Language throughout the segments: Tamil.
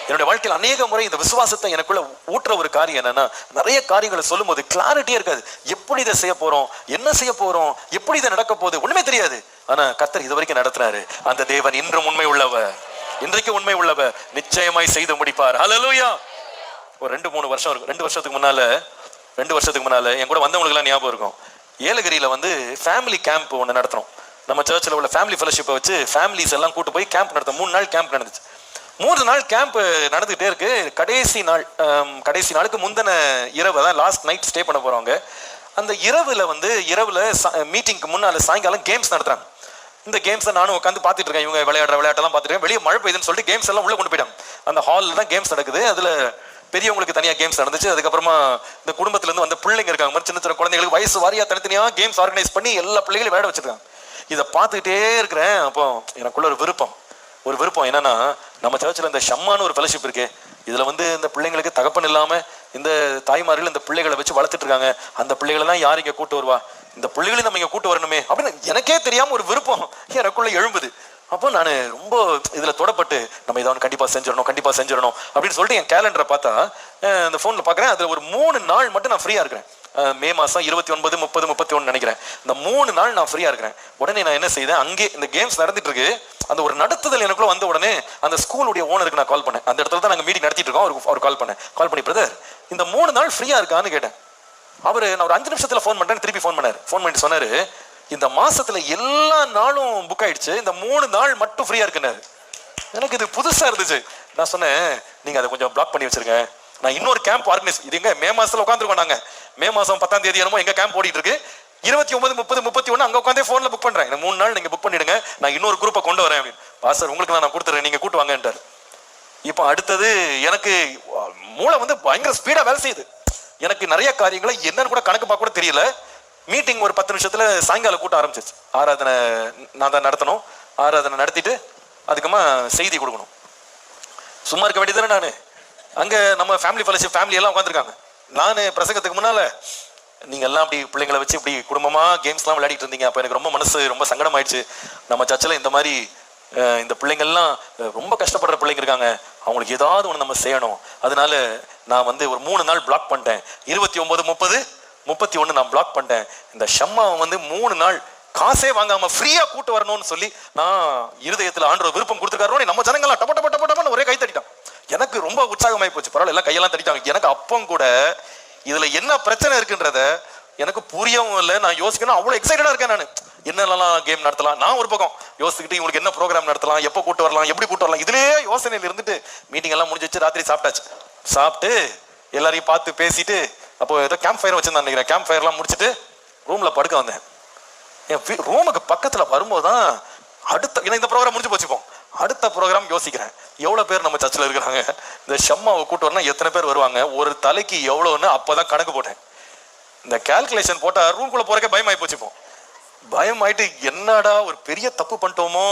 என்னுடைய வாழ்க்கையில் அநேக முறை இந்த விசுவாசத்தை எனக்குள்ள ஊற்ற ஒரு காரியம் என்னன்னா, நிறைய காரியங்களை சொல்லும் போது கிளாரிட்டியே இருக்காது. எப்படி இதை செய்ய போறோம், என்ன செய்ய போறோம், எப்படி இதை நடக்க போகுது ஒண்ணுமே தெரியாது. ஆனா கர்த்தர் இது வரைக்கும் நடத்துறாரு. அந்த தேவன் இன்றும் உண்மை உள்ளவர், இன்றைக்கு உண்மை உள்ளவர், நிச்சயமாய் செய்து முடிப்பார். ஹல்லேலூயா. ஒரு 2 வருஷத்துக்கு முன்னால என் கூட வந்தவங்களுக்கு எல்லாம் ஞாபகம் இருக்கும். ஏலகிரியில ஃபேமிலி கேம்ப் ஒன்று நடத்துறோம். நம்ம சர்ச்சில் உள்ள ஃபேமிலி ஃபெலோஷிப்பை வச்சு ஃபேமிலிஸ் எல்லாம் கூட்டு போய் கேம்ப் நடத்தும். 3 நாள் கேம்ப் நடந்துச்சு. 3 நாள் கேம்ப் நடந்துகிட்டே இருக்கு. கடைசி நாளுக்கு முந்தின இரவு தான் லாஸ்ட் நைட் ஸ்டே பண்ண போறவங்க. அந்த இரவுல மீட்டிங்க்கு முன்னால சாயங்காலம் கேம்ஸ் நடத்துறாங்க. இந்த கேம்ஸை நானும் உட்காந்து பார்த்துட்டு இருக்கேன். இவங்க விளையாடுற விளையாட்டெல்லாம் பார்த்துட்டு வெளியே மழை பெய்யுதுன்னு சொல்லிட்டு கேம்ஸ் எல்லாம் உள்ள கொண்டு போயிட்டாங்க. அந்த ஹாலில் தான் கேம்ஸ் நடக்குது. அதுல பெரியவங்களுக்கு தனியாக கேம்ஸ் நடந்துச்சு. அதுக்கப்புறமா இந்த குடும்பத்திலேருந்து வந்த பிள்ளைங்க இருக்காங்க, சின்ன சின்ன குழந்தைங்களுக்கு வயசு வாரியாக தனித்தனியாக கேம்ஸ் ஆர்கனைஸ் பண்ணி எல்லா பிள்ளைகளையும் விளையாட வச்சிருக்காங்க. இதை பார்த்துக்கிட்டே இருக்கிறேன். அப்போ எனக்குள்ள ஒரு விருப்பம் என்னன்னா, நம்ம சர்ச்சில் இந்த ஷம்மான்னு ஒரு ஃபெலோஷிப் இருக்கு. இதுல இந்த பிள்ளைங்களுக்கு தகப்பன் இல்லாம இந்த தாய்மார்கள் இந்த பிள்ளைகளை வச்சு வளர்த்துட்டு இருக்காங்க. அந்த பிள்ளைகளெல்லாம் யார் இங்க கூட்டு வருவா, இந்த பிள்ளைகளையும் நம்ம இங்க கூட்டு வரணுமே அப்படின்னு எனக்கே தெரியாம ஒரு விருப்பம் எனக்குள்ள எழும்புது. அப்போ நான் ரொம்ப இதுல தொடப்பட்டு நம்ம இதை கண்டிப்பா செஞ்சிடணும் அப்படின்னு சொல்லிட்டு என் கேலண்டரை பார்த்தா அந்த போன்ல பாக்குறேன். அதுல ஒரு 3 நாள் மட்டும் நான் ஃப்ரீயா இருக்கிறேன். மே மாசம் 29, 30, 31 நினைக்கிறேன். இந்த 3 நாள் நான் ஃப்ரீயா இருக்கிறேன். உடனே நான் என்ன செய்தேன், அங்கே இந்த கேம்ஸ் நடந்துட்டு இருக்கு. அந்த ஒரு நடத்துதல் எனக்குள்ள வந்த உடனே அந்த ஸ்கூலுடைய ஓனருக்கு நான் கால் பண்ணேன். அந்த இடத்துல தான் நாங்கள் மீட்டிங் நடத்திட்டு இருக்கோம். அவர் கால் பண்ணி பிரதர் இந்த 3 நாள் ஃப்ரீயா இருக்கான்னு கேட்டேன். நான் ஒரு 5 நிமிஷத்துல ஃபோன் பண்றேன். திருப்பி ஃபோன் பண்ணிட்டு சொன்னாரு, இந்த மாசத்துல எல்லா நாளும் புக் ஆயிடுச்சு, இந்த 3 நாள் மட்டும் ஃப்ரீயா இருக்குன்னாரு. எனக்கு இது புதுசா இருந்துச்சு. நான் சொன்னேன், நீங்க அதை கொஞ்சம் பிளாக் பண்ணி வச்சிருங்க, நான் இன்னொரு கேம்ப் ஆர்கனைஸ். இது எங்க மே மாசத்துல உட்காந்துருக்கோம். நாங்க மே மாசம் 10ஆம் தேதி என்னமோ எங்க கேம்ப் ஓடிட்டு இருக்கு. 29, 30, 31 அங்க உட்காந்தே போன்ல புக் பண்றேன். 3 நாள் நீங்க புக் பண்ணிடுங்க, நான் இன்னொரு குரூப்பை கொண்டு வரேன் அப்படின்னு. பாஸ்டர் உங்களுக்கு நான் கொடுத்துறேன், நீங்க கூட்டு வாங்கன்றாரு. இப்போ அடுத்தது எனக்கு மூளை பயங்கர ஸ்பீடா வேலை செய்யுது. எனக்கு நிறைய காரியங்களை என்னன்னு கூட கணக்கு பார்க்க கூட தெரியல. மீட்டிங் ஒரு 10 நிமிஷத்துல சாயங்காலம் கூட்டம் ஆரம்பிச்சிச்சு. ஆராதனை நான் தான் நடத்தணும். ஆராதனை நடத்திட்டு அதுக்கமா செய்தி கொடுக்கணும். சும்மா இருக்க வேண்டியதானே. நான் அங்க நம்ம ஃபேமிலி எல்லாம் உட்காந்துருக்காங்க. நான் பிரசங்கத்துக்கு முன்னால நீங்க எல்லாம் அப்படி பிள்ளைங்களை வச்சு இப்படி குடும்பமா கேம்ஸ்லாம் விளையாடிட்டு இருந்தீங்க. அப்போ எனக்கு மனசு ரொம்ப சங்கடம் ஆயிடுச்சு. நம்ம சர்ச்சில் இந்த மாதிரி இந்த பிள்ளைங்கள்லாம் ரொம்ப கஷ்டப்படுற பிள்ளைங்க இருக்காங்க, அவங்களுக்கு ஏதாவது ஒன்று நம்ம செய்யணும். அதனால நான் ஒரு 3 நாள் பிளாக் பண்ணிட்டேன். 29, 30, 31 நான் பிளாக் பண்ணிட்டேன். இந்த ஷம்மா 3 நாள் காசே வாங்காம ஃப்ரீயா கூட்டு வரணும்னு சொல்லி நான் இருதயத்தில் ஆண்டவர் விருப்பம் கொடுத்துருக்காரு. நம்ம ஜனங்கள்லாம் டப்ப ஒரே கை தட்டிட்டான். எனக்கு ரொம்ப உற்சாகமாயி போச்சு. பரவாயில்ல, எல்லாம் கையெல்லாம் தட்டிட்டாங்க. எனக்கு அப்பம் கூட இதுல என்ன பிரச்சனை இருக்குன்றத எனக்கு புரியவும் இல்லை. நான் யோசிக்கணும், அவ்வளவு எக்ஸைட்டடா இருக்கேன். நான் என்னெல்லாம் கேம் நடத்தலாம், நான் ஒரு பக்கம் யோசிச்சுக்கிட்டு இவங்களுக்கு என்ன ப்ரோக்ராம் நடத்தலாம், எப்போ கூட்டு வரலாம், எப்படி கூட்டு வரலாம், இதுலயே யோசனையில இருந்துட்டு மீட்டிங் எல்லாம் முடிஞ்சிச்சு. ராத்திரி சாப்பிட்டு எல்லாரையும் பார்த்து பேசிட்டு, அப்போ ஏதோ கேம்ப் ஃபயர் வச்சிருந்தேன் நினைக்கிறேன். கேம்ப் ஃபயர்லாம் முடிச்சுட்டு ரூம்ல படுக்க வந்தேன். என் ரூமுக்கு பக்கத்துல வரும்போதுதான் இந்த ப்ரோக்ராம் முடிஞ்சு போச்சுப்போம். அடுத்த ப்ரோக்ராம் யோசிக்கிறேன், எவ்வளவு பேர் நம்ம சர்ச்சில் இருக்கிறாங்க, இந்த ஷம்மாவை கூட்டு வரணும், எத்தனை பேர் வருவாங்க, ஒரு தலைக்கு எவ்வளவுன்னு அப்பதான் கணக்கு போட்டேன். இந்த கால்குலேஷன் போட்டா ரூம்குள்ள போறக்கே பயமாயி போச்சுப்போம். பயமாயிட்டு என்னடா ஒரு பெரிய தப்பு பண்ணிட்டோமோ,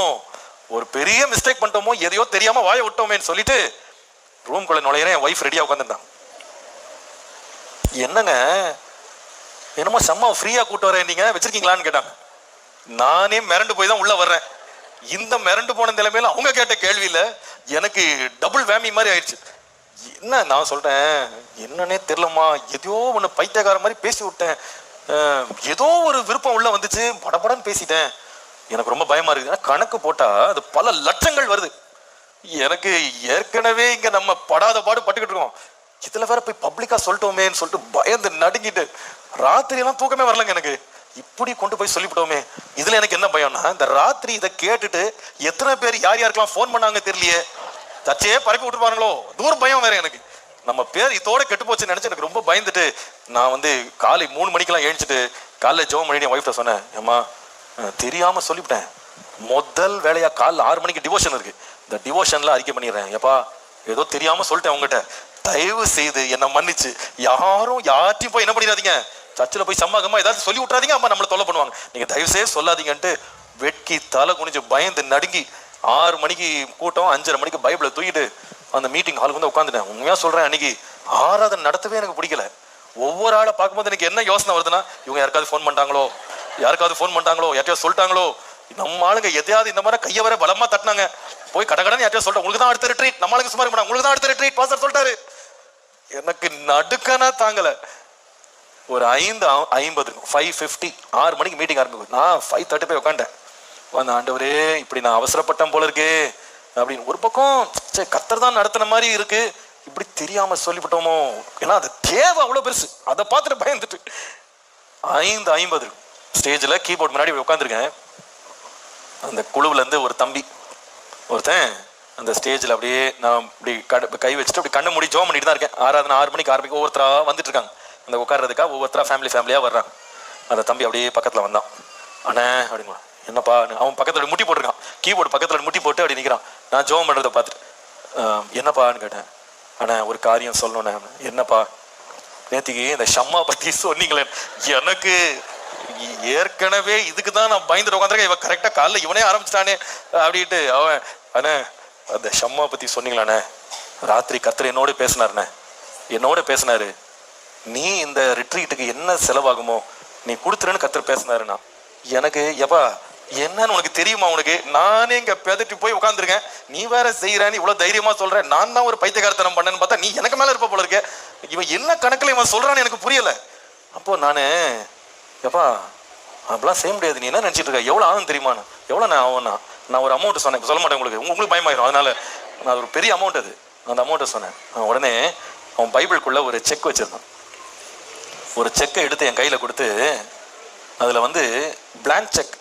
ஒரு பெரிய மிஸ்டேக் பண்ணிட்டோமோ, எதையோ தெரியாம வாய விட்டோமேன்னு சொல்லிட்டு ரூம்குள்ள நுழையிறேன். என் ஒய்ஃப் ரெடியா உட்காந்துருந்தான். என்னங்க என்னமோ ஷம்மாவை ஃப்ரீயா கூட்டு வரேன், நீங்க வச்சிருக்கீங்களான்னு கேட்டாங்க. நானே மிரண்டு போய் தான் உள்ள வர்றேன். இந்த மிரண்டு போன நிலைமையில அவங்க கேட்ட கேள்வியில எனக்கு டபுள் வேமி மாதிரி ஆயிடுச்சு. என்ன நான் சொல்றேன், என்னன்னே தெரியலமா, ஏதோ ஒண்ணு பைத்தியக்கார மாதிரி பேசி விட்டேன், ஏதோ ஒரு விருப்பம் உள்ள வந்துச்சு, படபடன்னு பேசிட்டேன். எனக்கு ரொம்ப பயமா இருக்கு. கணக்கு போட்டா அது பல லட்சங்கள் வருது. எனக்கு ஏற்கனவே இங்க நம்ம படாத பாடு பட்டுக்கிட்டு இருக்கோம், இதுல வேற போய் பப்ளிக்கா சொல்லிட்டோமேன்னு சொல்லிட்டு பயந்து நடுங்கிட்டு ராத்திரி எல்லாம் தூக்கமே வரலங்க எனக்கு. இப்படி கொண்டு போய் சொல்லிவிட்டோமே. இதுல எனக்கு என்ன பயம்னா, இந்த ராத்திரி இதை கேட்டுட்டு எத்தனை பேர் யார் யாருக்கெல்லாம் போன் பண்ணாங்க தெரியலையே, சர்ச்சையே பறக்க விட்டுருப்பாங்களோ, தூரம் பயம் வேற எனக்கு. நம்ம பேர் இதோட கெட்டு போச்சுன்னு நினைச்சு எனக்கு ரொம்ப பயந்துட்டு நான் காலை 3 மணிக்கெல்லாம் எழுந்துட்டு காலைல ஜெபம் பண்ணி என் ஒய்ஃப்ட சொன்னேன், ஏம்மா தெரியாம சொல்லிவிட்டேன், முதல் வேலையா காலைல 6 மணிக்கு டிவோஷன் இருக்கு, இந்த டிவோஷன்ல அறிக்கை பண்ணிடுறேன், எப்பா ஏதோ தெரியாம சொல்லிட்டேன் உங்ககிட்ட, தயவு செய்து என்ன மன்னிச்சு யாரும் யார்ட்டையும் போய் என்ன பண்ணிடாதீங்க, சர்ச்சில் போய் சம்மாகமா ஏதாவது சொல்லி விட்றாதீங்க, அம்மா நம்மளை தொல்லை பண்ணுவாங்க, நீங்க தயவு செய்து சொல்லாதீங்கன்ட்டு வெட்கி தலை குனிஞ்சு பயந்து நடுங்கி 6 மணிக்கு கூட்டம், 5:30 மணிக்கு பைபிளை தூக்கிட்டு அந்த மீட்டிங் ஹாலுக்கு உட்காந்துட்டேன். உண்மையா சொல்றேன், அன்னைக்கு ஆராதனை நடத்தவே எனக்கு பிடிக்கல. ஒவ்வொரு ஆளை பார்க்கும்போது எனக்கு என்ன யோசனை வருதுன்னா, இவங்க யாருக்காவது ஃபோன் பண்ணிட்டாங்களோ, யார்ட்டையோ சொல்லிட்டாங்களோ, நம்ம ஆளுங்க எதையாவது இந்த மாதிரி கையை வர பலமா தட்டினாங்க. போய் கடகடன்னு யார்ட்டையும் சொல்லிட்டேன், உங்களுக்கு தான் அடுத்த ரிட்ரீட். நம்ம ஆளுங்க சும்மா இருக்க, உங்களுக்கு தான் அடுத்த ரிட்ரீட் பாஸ்டர் சொல்லிட்டாரு. எனக்கு நடுக்கனா தாங்கல. ஒரு 5:50 5:50 6 மணிக்கு மீட்டிங் ஆரம்பிக்கும். நான் 5:30 போய் உட்காந்துட்டேன். அந்த ஆண்டவரே இப்படி நான் அவசரப்பட்டேன் போல இருக்கு அப்படின்னு. ஒரு பக்கம் சரி கர்த்தர் தான் நடத்தின மாதிரி இருக்கு, இப்படி தெரியாம சொல்லிவிட்டோமோ, ஏன்னா அது தேவை அவ்வளவு பெருசு. அதை பார்த்துட்டு பயந்துட்டு 5:50 ஸ்டேஜில் கீபோர்ட் முன்னாடி உட்காந்துருக்கேன். அந்த குழுவுல இருந்து ஒரு தம்பி ஒருத்தன் அந்த ஸ்டேஜில் அப்படியே நான் இப்படி கை வச்சுட்டு அப்படி கண்ணு மூடி ஜோம் பண்ணிட்டு தான் இருக்கேன். ஆராதனை 6 மணிக்கு ஆரம்பிக்கும். ஒவ்வொருத்தரா வந்துட்டு இருக்காங்க அந்த உட்கார்றதுக்காக, ஒவ்வொருத்தரா ஃபேமிலியாக வர்றாங்க. அந்த தம்பி அப்படியே பக்கத்தில் வந்தான். அண்ணே அப்படிங்களா, என்னப்பா? அவன் பக்கத்தில் முட்டி போட்டிருக்கான், கீபோர்டு பக்கத்தில் முட்டி போட்டு அப்படி நிற்கிறான். நான் ஜோம் பண்ணுறதை பார்த்துட்டு என்னப்பான்னு கேட்டேன். அண்ணா ஒரு காரியம் சொல்லணுண்ணே. என்னப்பா? நேத்திக்கு இந்த ஷம்மா பற்றி சொன்னீங்களே, எனக்கு ஏற்கனவே இதுக்கு தான் நான் பயந்துட்டு உட்காந்துருக்கேன். இவன் கரெக்டாக காலைல இவனே ஆரம்பிச்சிட்டானே அப்படின்ட்டு. அவன் அண்ணே அந்த ஷம்மா பற்றி சொன்னீங்களாண்ணே, ராத்திரி கர்த்தர் என்னோட பேசினாரு. நீ இந்த ரிட்ரீட்டுக்கு என்ன செலவாகுமோ நீ கொடுத்துருன்னு கர்த்தர் பேசினாருண்ணா. எனக்கு எப்பா என்னன்னு உனக்கு தெரியுமா? உனக்கு நானே இங்க பெதட்டி போய் உட்காந்துருக்கேன், நீ வேற செய்யறேன்னு இவ்வளவு தைரியமா சொல்ற. நான் தான் ஒரு பைத்தியக்காரத்தனம் பண்ணேன்னு பார்த்தா நீ எனக்கு மேல இருப்ப போல இருக்க. இவன் என்ன கணக்குல இவன் சொல்றான்னு எனக்கு புரியல. அப்போ நானு எப்பா அப்படிலாம் செய்ய முடியாது, நீ என்ன நினைச்சிட்டு இருக்க, எவ்வளவு ஆகும் தெரியுமாண்ணா? எவ்வளவு நான் ஆகும்னா நான் ஒரு அமௌண்ட் சொன்னேன், சொல்ல மாட்டேன், உங்களுக்கு பயமாயிரும், அதனால நான் ஒரு பெரிய அமௌண்ட் அது அந்த அமௌண்ட்டை சொன்னேன். உடனே அவன் பைபிளுக்குள்ள ஒரு செக் வச்சிருந்தான். ஒரு செக்கை எடுத்து என் கையில கொடுத்து அதுல பிளாங்க் செக்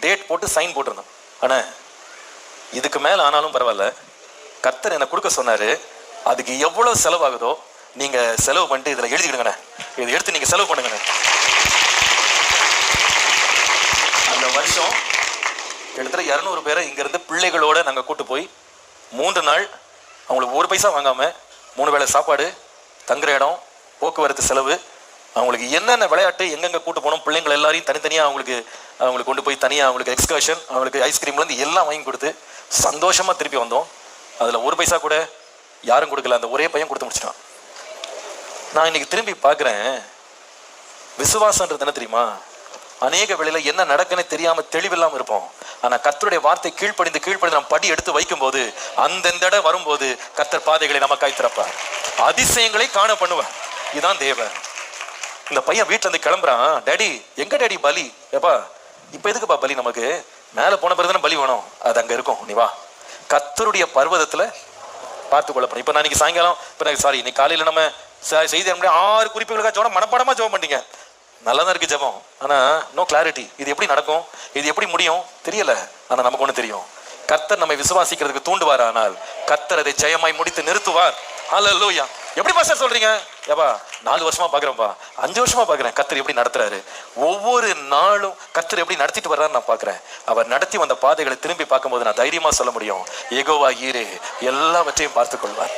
டேட் போட்டு சைன் போட்டிருந்தான். ஆனா இதுக்கு மேல ஆனாலும் பரவாயில்ல, கர்த்தர் என்ன கொடுக்க சொன்னாரு, அதுக்கு எவ்வளவு செலவாகுதோ நீங்க செலவு பண்ணிட்டு இதுல எழுதிக்கிடுங்கண்ணே, இதை எடுத்து நீங்க செலவு பண்ணுங்கண்ணே. அந்த வருஷம் கிட்டத்தட்ட 200 பேரை இங்க இருந்து பிள்ளைகளோட நாங்க கூட்டு போய் 3 நாள் அவங்களுக்கு 1 பைசா வாங்காம 3 வேளை சாப்பாடு, தங்குற இடம், போக்குவரத்து செலவு, அவங்களுக்கு என்னென்ன விளையாட்டு எங்கெங்க கூட்டு போனோம், பிள்ளைங்களை எல்லாரையும் தனித்தனியாக அவங்களுக்கு கொண்டு போய் தனியாக அவங்களுக்கு எக்ஸ்கர்ஷன், அவங்களுக்கு ஐஸ்கிரீம்லேருந்து எல்லாம் வாங்கி கொடுத்து சந்தோஷமாக திருப்பி வந்தோம். அதில் 1 பைசா கூட யாரும் கொடுக்கல, அந்த ஒரே பையன் கொடுத்து முடிச்சிட்டான். நான் இன்னைக்கு திரும்பி பார்க்குறேன், விசுவாசன்றது என்ன தெரியுமா? அநேக வேளையில என்ன நடக்குன்னு தெரியாம தெளிவில்லாமல் இருப்போம். ஆனா கர்த்தருடைய வார்த்தை கீழ்ப்படிந்து நம்ம படி எடுத்து வைக்கும் போது அந்தந்த இடம் வரும்போது கர்த்தர் பாதைகளை நமக்காய் திறப்பார், அதிசயங்களை காண பண்ணுவார். இதுதான் தேவன். இந்த பையன் வீட்டுல இருந்து கிளம்புறான், டேடி எங்க டேடி பலி? ஏப்பா இப்ப எதுக்குப்பா பலி? நமக்கு மேல போன பிறகு தானே பலி வேணும், அது அங்க இருக்கும், நீ வா. கர்த்தருடைய பர்வதத்துல பார்த்து கொள்ளப்படும். இப்ப நான் இன்னைக்கு சாயங்காலம் இன்னைக்கு காலையில நம்ம செய்தி 6 குறிப்புகளுக்காக ஜோம் மனப்பாடமா ஜோம் பண்ணிட்டீங்க, நல்லா தான் இருக்கு ஜெபம். ஆனா நோ கிளாரிட்டி. இது எப்படி நடக்கும், இது எப்படி முடியும் தெரியல. ஆனா நமக்கு ஒண்ணு தெரியும், கர்த்தர் நம்மை விசுவாசிக்கிறதுக்கு தூண்டுவார், ஆனால் கர்த்தர் அதை ஜெயமாய் முடித்து நிறுத்துவார். ஹல்லேலூயா. எப்படி பாஸ்டர் சொல்றீங்க? ஏப்பா 4 வருஷமா பாக்குறேன்ப்பா, 5 வருஷமா பாக்குறேன் கர்த்தர் எப்படி நடத்துறாரு. ஒவ்வொரு நாளும் கர்த்தர் எப்படி நடத்திட்டு வர்றாரு நான் பாக்குறேன். அவர் நடத்தி வந்த பாதைகளை திரும்பி பார்க்கும்போது நான் தைரியமா சொல்ல முடியும், யெகோவா ஈரே எல்லாவற்றையும் பார்த்துக் கொள்வார்.